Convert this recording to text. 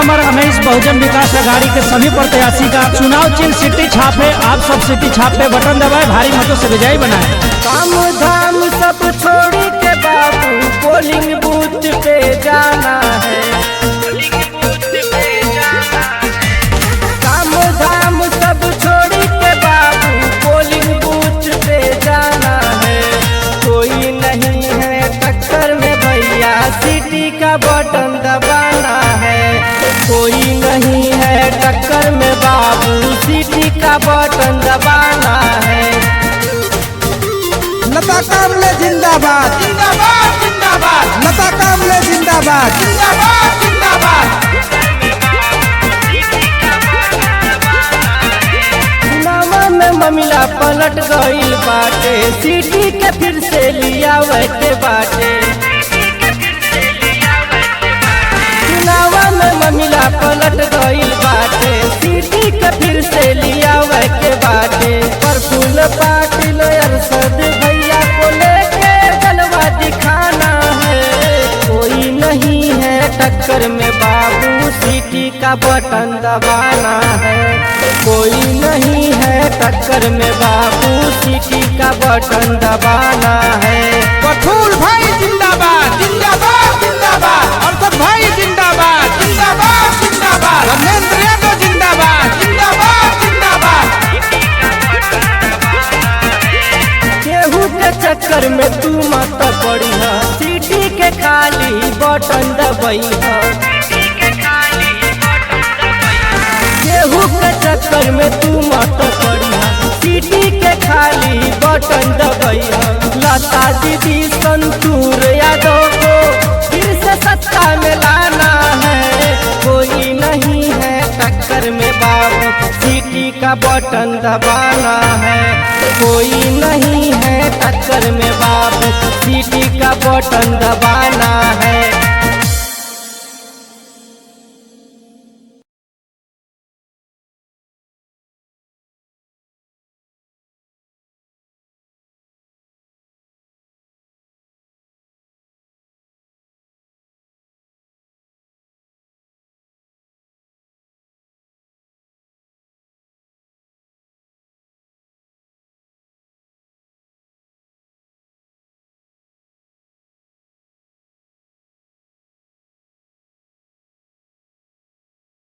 Number Ramesh बहुजन विकास अघाड़ी के सभी प्रत्याशी का चुनाव चिन्ह सिटी छाप है। आप सब सिटी छाप पे बटन दबाए, भारी मतों से विजयी बनाए। काम धाम सब छोड़ी के बाबू पोलिंग बूथ पे जाना है। काम धाम सब छोड़ी के बाबू पोलिंग बूथ पे जाना है। कोई नहीं है टक्कर में भैया, सिटी का बटन दबाना है। कोई नहीं है टक्कर में बाबू, सिटी का बटन दबाना है। लता कामले जिंदाबाद जिंदाबाद जिंदाबाद लता कामले जिंदाबाद जिंदाबाद जिंदाबाद। चुनाव में मामला पलट गईल बाटे, सिटी के फिर से लिया वैसे बाटे। चुनाव में मामला पलट गईल बाटे, सिटी के फिर से लिया वैसे बाटे। प्रफुल्ल पाटिल अरशद भैया को लेके जलवा दिखाना है। कोई नहीं है टक्कर में बाबू, सिटी का बटन दबाना है। कोई नहीं है टक्कर में बाबू, सिटी का बटन दबाना है। प्रफुल्ल भाई जिंदाबाद जिंदाबाद जिंदाबाद। अरशद भाई जिंदाबाद जिंदाबाद जिंदाबाद। धर्मेंद्र यादव जिंदाबाद जिंदाबाद जिंदाबाद। केहू के चक्कर में तू मत पड़ी है, सिटी के खाली बटन दबई है। केहू के चक्कर में तू मत पड़ी है, सिटी के खाली बटन दबई है। लता दीदी संतूर यादव को फिर से सत्ता में लाना है। कोई नहीं है टक्कर में बाबू, सिटी का बटन दबाना है। कोई नहीं है टक्कर में बाबू, सिटी का बटन दबाना है।